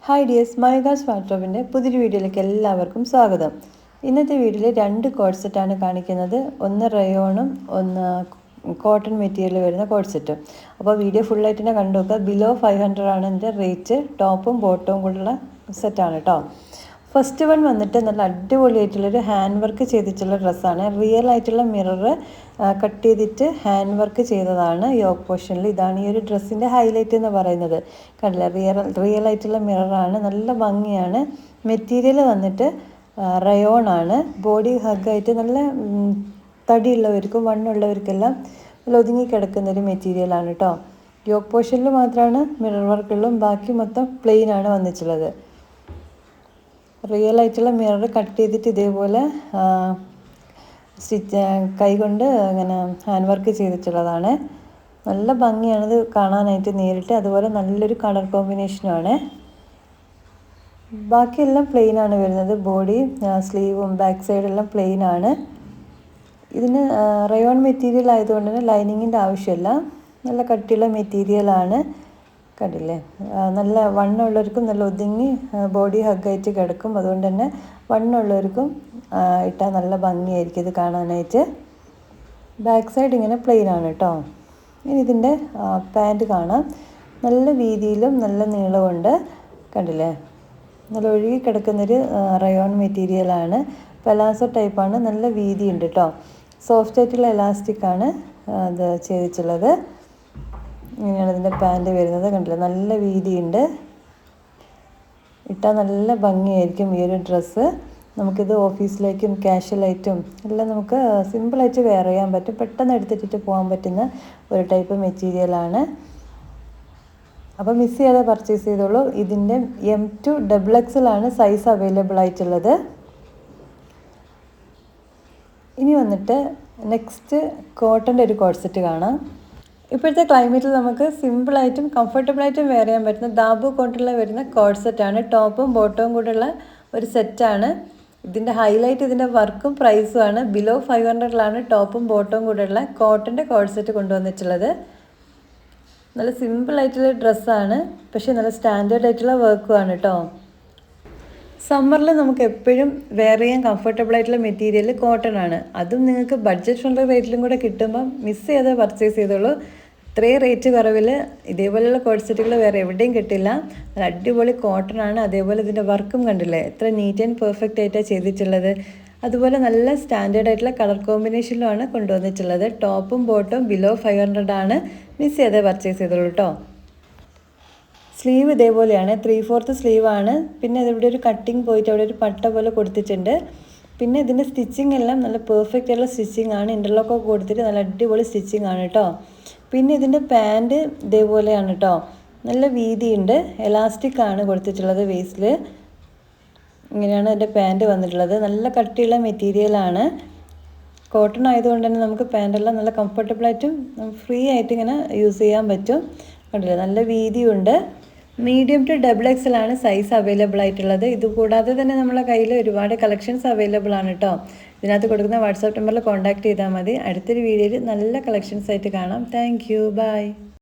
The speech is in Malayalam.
ഹായ് ഡിയേഴ്സ്, മൈഗാസ് വാർഡ്രോബിൻ്റെ പുതിയൊരു വീഡിയോയിലേക്ക് എല്ലാവർക്കും സ്വാഗതം. ഇന്നത്തെ വീഡിയോയിൽ 2 കോഡ് സെറ്റാണ് കാണിക്കുന്നത്. ഒന്ന് റയോണും ഒന്ന് കോട്ടൺ മെറ്റീരിയൽ വരുന്ന കോഡ് സെറ്റും. അപ്പോൾ വീഡിയോ ഫുള്ളായിട്ട് തന്നെ കണ്ടു നോക്കുക. ബിലോ 500 ആണ് ഇതിൻ്റെ റേറ്റ്. ടോപ്പും ബോട്ടവും കൂടെയുള്ള സെറ്റാണ് കേട്ടോ. ഫസ്റ്റ് വൺ വന്നിട്ട് നല്ല അടിപൊളിയായിട്ടുള്ളൊരു ഹാൻഡ് വർക്ക് ചെയ്തിട്ടുള്ള ഡ്രസ്സാണ്. റിയൽ ആയിട്ടുള്ള മിറർ കട്ട് ചെയ്തിട്ട് ഹാൻഡ് വർക്ക് ചെയ്തതാണ് യോക്ക് പോർഷനിൽ. ഇതാണ് ഈ ഒരു ഡ്രസ്സിൻ്റെ ഹൈലൈറ്റ് എന്ന് പറയുന്നത്. കണ്ടില്ല, റിയൽ ആയിട്ടുള്ള മിററാണ്, നല്ല ഭംഗിയാണ്. മെറ്റീരിയൽ വന്നിട്ട് റയോൺ ആണ്. ബോഡി ഹഗ്ഗായിട്ട് നല്ല തടിയുള്ളവർക്കും വണ്ണുള്ളവർക്കെല്ലാം നല്ല ഒതുങ്ങി കിടക്കുന്നൊരു മെറ്റീരിയലാണ് കേട്ടോ. യോക്ക് പോർഷനിൽ മാത്രമാണ് മിറർ വർക്കുകളും, ബാക്കി മൊത്തം പ്ലെയിൻ ആണ് വന്നിട്ടുള്ളത്. റിയൽ ആയിട്ടുള്ള മിറർ കട്ട് ചെയ്തിട്ട് ഇതേപോലെ കൈകൊണ്ട് അങ്ങനെ ഹാൻഡ് വർക്ക് ചെയ്തിട്ടുള്ളതാണ്. നല്ല ഭംഗിയാണിത് കാണാനായിട്ട് നേരിട്ട്. അതുപോലെ നല്ലൊരു കളർ കോമ്പിനേഷനുമാണ്. ബാക്കിയെല്ലാം പ്ലെയിൻ ആണ് വരുന്നത്. ബോഡി, സ്ലീവും ബാക്ക് സൈഡെല്ലാം പ്ലെയിൻ ആണ്. ഇതിന് റയോൺ മെറ്റീരിയൽ ആയതുകൊണ്ട് തന്നെ ലൈനിങ്ങിൻ്റെ ആവശ്യമില്ല. നല്ല കട്ടിയുള്ള മെറ്റീരിയലാണ്. കണ്ടില്ലേ, നല്ല വണ്ണമുള്ളവർക്കും നല്ല ഒതുങ്ങി ബോഡി ഹഗ്ഗായിട്ട് കിടക്കും. അതുകൊണ്ട് തന്നെ വണ്ണമുള്ളവർക്കും ഇട്ടാൽ നല്ല ഭംഗിയായിരിക്കും ഇത് കാണാനായിട്ട്. ബാക്ക് സൈഡ് ഇങ്ങനെ പ്ലെയിൻ ആണ് കേട്ടോ. ഇനി ഇതിൻ്റെ പാൻറ്റ് കാണാം. നല്ല വീതിയിലും നല്ല നീളമുണ്ട്. കണ്ടില്ലേ, നല്ല ഒഴുകി കിടക്കുന്നൊരു റയോൺ മെറ്റീരിയലാണ്. പലാസോ ടൈപ്പാണ്. നല്ല വീതിയുണ്ട് കേട്ടോ. സോഫ്റ്റ് ആയിട്ടുള്ള എലാസ്റ്റിക്കാണ് അത് ചെയ്തിട്ടുള്ളത്. ഇങ്ങനെയാണ് ഇതിൻ്റെ പാൻറ്റ് വരുന്നത്. കണ്ടില്ല, നല്ല വീതിയുണ്ട്. ഇട്ടാൽ നല്ല ഭംഗിയായിരിക്കും ഈ ഒരു ഡ്രസ്സ്. നമുക്കിത് ഓഫീസിലേക്കും കാഷ്വലായിട്ടും എല്ലാം നമുക്ക് സിമ്പിളായിട്ട് വെയർ ചെയ്യാൻ പറ്റും. പെട്ടെന്ന് എടുത്തിട്ട് പോകാൻ പറ്റുന്ന ഒരു ടൈപ്പ് മെറ്റീരിയലാണ്. അപ്പോൾ മിസ് ചെയ്യാതെ പർച്ചേസ് ചെയ്തോളൂ. ഇതിൻ്റെ M2 XXL ആണ് സൈസ് അവൈലബിൾ ആയിട്ടുള്ളത്. ഇനി വന്നിട്ട് നെക്സ്റ്റ് കോട്ടൻ്റെ ഒരു കോഡ് സെറ്റ് കാണാം. ഇപ്പോഴത്തെ ക്ലൈമറ്റിൽ നമുക്ക് സിമ്പിളായിട്ടും കംഫർട്ടബിളായിട്ടും വെയർ ചെയ്യാൻ പറ്റുന്ന ദാബു കോട്ടണിൽ വരുന്ന കോഡ് സെറ്റാണ്. ടോപ്പും ബോട്ടവും കൂടെയുള്ള ഒരു സെറ്റാണ്. ഇതിൻ്റെ ഹൈലൈറ്റ് ഇതിൻ്റെ വർക്കും പ്രൈസുമാണ്. ബിലോ 500 ടോപ്പും ബോട്ടവും കൂടെയുള്ള കോട്ടൻ്റെ കോഡ് സെറ്റ് കൊണ്ടുവന്നിട്ടുള്ളത്. നല്ല സിമ്പിളായിട്ടുള്ള ഡ്രസ്സാണ്, പക്ഷേ നല്ല സ്റ്റാൻഡേർഡ് ആയിട്ടുള്ള വർക്കുമാണ് കേട്ടോ. സമ്മറിൽ നമുക്ക് എപ്പോഴും വെയർ ചെയ്യാൻ കംഫർട്ടബിൾ ആയിട്ടുള്ള മെറ്റീരിയൽ കോട്ടൺ ആണ്. അതും നിങ്ങൾക്ക് ബഡ്ജറ്റ് ഫ്രണ്ട്ലി റേറ്റിലും കൂടെ കിട്ടുമ്പം മിസ് ചെയ്ത് പർച്ചേസ് ചെയ്തോളൂ. ഇത്രയും റേറ്റ് കുറവിൽ ഇതേപോലെയുള്ള കോഡ് സെറ്റുകൾ വേറെ എവിടെയും കിട്ടില്ല. നല്ല അടിപൊളി കോട്ടൺ ആണ്. അതേപോലെ ഇതിൻ്റെ വർക്കും കണ്ടില്ലേ, എത്ര നീറ്റ് ആൻഡ് പെർഫെക്റ്റ് ആയിട്ടാണ് ചെയ്തിട്ടുള്ളത്. അതുപോലെ നല്ല സ്റ്റാൻഡേർഡ് ആയിട്ടുള്ള കളർ കോമ്പിനേഷനിലുമാണ് കൊണ്ടുവന്നിട്ടുള്ളത്. ടോപ്പും ബോട്ടും ബിലോ 500 ആണ്. മിസ് ചെയ്ത് പർച്ചേസ് ചെയ്തോളൂ കേട്ടോ. സ്ലീവ് ഇതേപോലെയാണ്, 3/4 സ്ലീവാണ്. പിന്നെ അതിവിടെ ഒരു കട്ടിങ് പോയിട്ട് അവിടെ ഒരു പട്ട പോലെ കൊടുത്തിട്ടുണ്ട്. പിന്നെ ഇതിൻ്റെ സ്റ്റിച്ചിങ് എല്ലാം നല്ല പെർഫെക്റ്റ് ആയിട്ടുള്ള സ്റ്റിച്ചിങ് ആണ്. ഇൻ്റർലോക്കൊക്കെ കൊടുത്തിട്ട് നല്ല അടിപൊളി സ്റ്റിച്ചിങ് ആണ് കേട്ടോ. പിന്നെ ഇതിൻ്റെ പാൻറ്റ് ഇതേപോലെയാണ് കേട്ടോ. നല്ല വീതിയുണ്ട്. എലാസ്റ്റിക് ആണ് കൊടുത്തിട്ടുള്ളത് വേസ്റ്റിൽ. ഇങ്ങനെയാണ് ഇതിൻ്റെ പാൻറ്റ് വന്നിട്ടുള്ളത്. നല്ല കട്ടിയുള്ള മെറ്റീരിയലാണ്. കോട്ടൺ ആയതുകൊണ്ട് തന്നെ നമുക്ക് പാൻറ്റെല്ലാം നല്ല കംഫർട്ടബിളായിട്ടും ഫ്രീ ആയിട്ട് ഇങ്ങനെ യൂസ് ചെയ്യാൻ പറ്റും. കണ്ടില്ലേ, നല്ല വീതിയുണ്ട്. മീഡിയം ടു XXL ആണ് സൈസ് അവൈലബിൾ ആയിട്ടുള്ളത്. ഇതുകൂടാതെ തന്നെ നമ്മളെ കയ്യിൽ ഒരുപാട് കളക്ഷൻസ് അവൈലബിൾ ആണ് കേട്ടോ. ഇതിനകത്ത് കൊടുക്കുന്ന വാട്സാപ്പ് നമ്പറിൽ കോൺടാക്ട് ചെയ്താൽ മതി. അടുത്തൊരു വീഡിയോയിൽ നല്ല കളക്ഷൻസ് ആയിട്ട് കാണാം. Thank you, by.